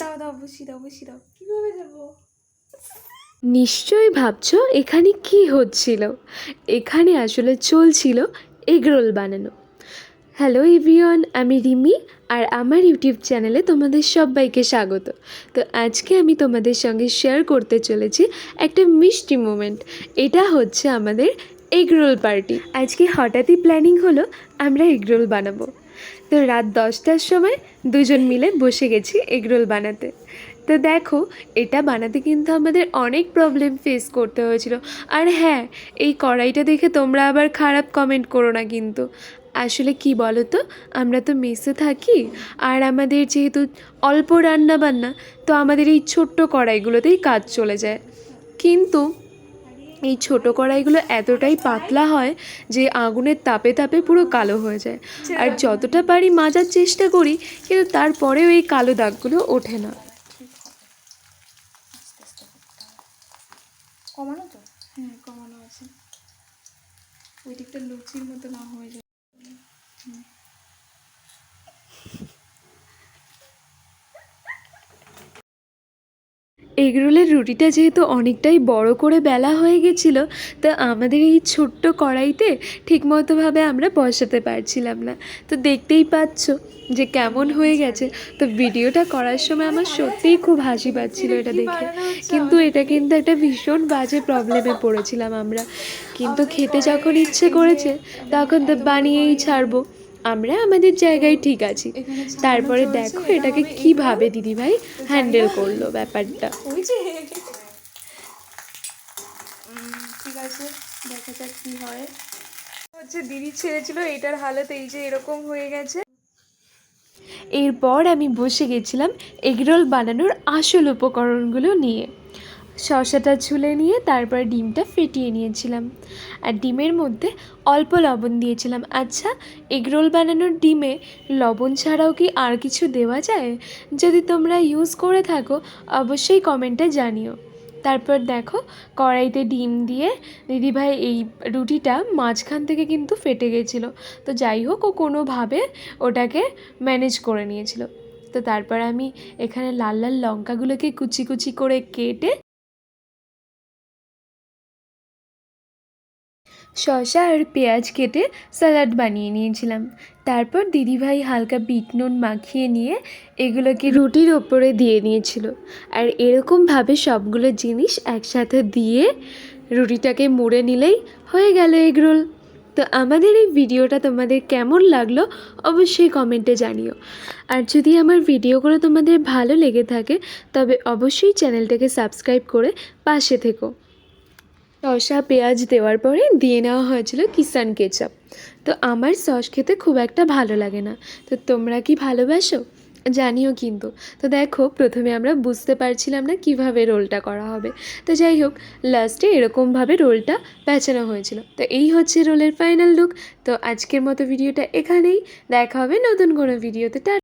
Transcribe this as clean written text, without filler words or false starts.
দাও দাও বসিয়ে দাও বসিয়ে দাও। কীভাবে যাবো? নিশ্চয়ই ভাবছো এখানে কি হচ্ছিল। এখানে আসলে চলছিল এগরোল বানানো। হ্যালো এভরিওয়ান, আমি রিমি আর আমার ইউটিউব চ্যানেলে তোমাদের সবাইকে স্বাগত। তো আজকে আমি তোমাদের সঙ্গে শেয়ার করতে চলেছি একটা মিষ্টি মোমেন্ট। এটা হচ্ছে আমাদের এগরোল পার্টি। আজকে হঠাৎই প্ল্যানিং হলো আমরা এগরোল বানাবো। তো রাত 10টার সময় দুজন মিলে বসে গেছি এগরোল বানাতে। তো দেখো, এটা বানাতে কিন্তু আমাদের অনেক প্রবলেম ফেস করতে হয়েছিল। আর হ্যাঁ, এই কড়াইটা দেখে তোমরা আবার খারাপ কমেন্ট করো না কিন্তু। আসলে কি বলো তো, আমরা তো মেসে থাকি আর আমাদের যেহেতু অল্প রান্না বান্না, তো আমাদের এই ছোট্ট কড়াইগুলোতেই কাজ চলে যায়। কিন্তু এই ছোটো কড়াইগুলো এতটাই পাতলা হয় যে আগুনের তাপে তাপে পুরো কালো হয়ে যায়। আর যতটা পারি মাজার চেষ্টা করি, কিন্তু তারপরেও এই কালো দাগগুলো ওঠে না। কমানো তো? হ্যাঁ কমানো আছে। ওই দিকটা লুচির মতো না হয়ে যায়। এগরোলের রুটিটা যেহেতু অনেকটাই বড় করে বেলা হয়ে গেছিলো, তা আমাদের এই ছোট্ট কড়াইতে ঠিকমতোভাবে আমরা বসাতে পারছিলাম না। তো দেখতেই পাচ্ছ যে কেমন হয়ে গেছে। তো ভিডিওটা করার সময় আমার সত্যিই খুব হাসি পাচ্ছিলো এটা দেখে, কিন্তু এটা কিন্তু একটা ভীষণ বাজে প্রবলেমে পড়েছিলাম আমরা। কিন্তু খেতে যখন ইচ্ছে করেছে তখন তো বানিয়েই ছাড়বো। আমরা আমাদের জায়গায় ঠিক আছি। তারপরে দেখো এটাকে কিভাবে দিদিভাই হ্যান্ডেল করলো ব্যাপারটা। ঠিক আছে, দেখা যাক কি হয়। হচ্ছে দিদি ছেড়েছিল, এটার হালত এই যে এরকম হয়ে গেছে। এরপর আমি বসে গেছিলাম এগরোল বানানোর আসল উপকরণগুলো নিয়ে। শসাটা ছুলে নিয়ে তারপর ডিমটা ফেটিয়ে নিয়েছিলাম, আর ডিমের মধ্যে অল্প লবণ দিয়েছিলাম। আচ্ছা, এগরোল বানানোর ডিমে লবণ ছাড়াও কি আর কিছু দেওয়া যায়? যদি তোমরা ইউজ করে থাকো অবশ্যই কমেন্টে জানিও। তারপর দেখো, কড়াইতে ডিম দিয়ে দিদিভাই এই রুটিটা মাঝখান থেকে কিন্তু ফেটে গেছিলো। তো যাই হোক, ও কোনোভাবে ওটাকে ম্যানেজ করে নিয়েছিল। তো তারপর আমি এখানে লাল লাল লঙ্কাগুলোকে কুচি কুচি করে কেটে শসা আর পেঁয়াজ কেটে স্যালাড বানিয়ে নিয়েছিলাম। তারপর দিদিভাই হালকা বিট নুন মাখিয়ে নিয়ে এগুলোকে রুটির ওপরে দিয়ে নিয়েছিল। আর এরকমভাবে সবগুলো জিনিস একসাথে দিয়ে রুটিটাকে মুড়ে নিলেই হয়ে গেল এগরোল। তো আমাদের এই ভিডিওটা তোমাদের কেমন লাগলো অবশ্যই কমেন্টে জানিও। আর যদি আমার ভিডিওগুলো তোমাদের ভালো লেগে থাকে তবে অবশ্যই চ্যানেলটাকে সাবস্ক্রাইব করে পাশে থেকো। শসা পেঁয়াজ দেওয়ার পরে দিয়ে নেওয়া হয়েছিল কিষান কেচাপ। তো আমার সস খেতে খুব একটা ভালো লাগে না, তো তোমরা কি ভালোবাসো জানিও কিন্তু। তো দেখো, প্রথমে আমরা বুঝতে পারছিলাম না কিভাবে রোলটা করা হবে। তো যাই হোক, লাস্টে এরকমভাবে রোলটা পেঁচানো হয়েছিল। তো এই হচ্ছে রোলের ফাইনাল লুক। তো আজকের মতো ভিডিওটা এখানেই, দেখা হবে নতুন কোনো ভিডিওতে।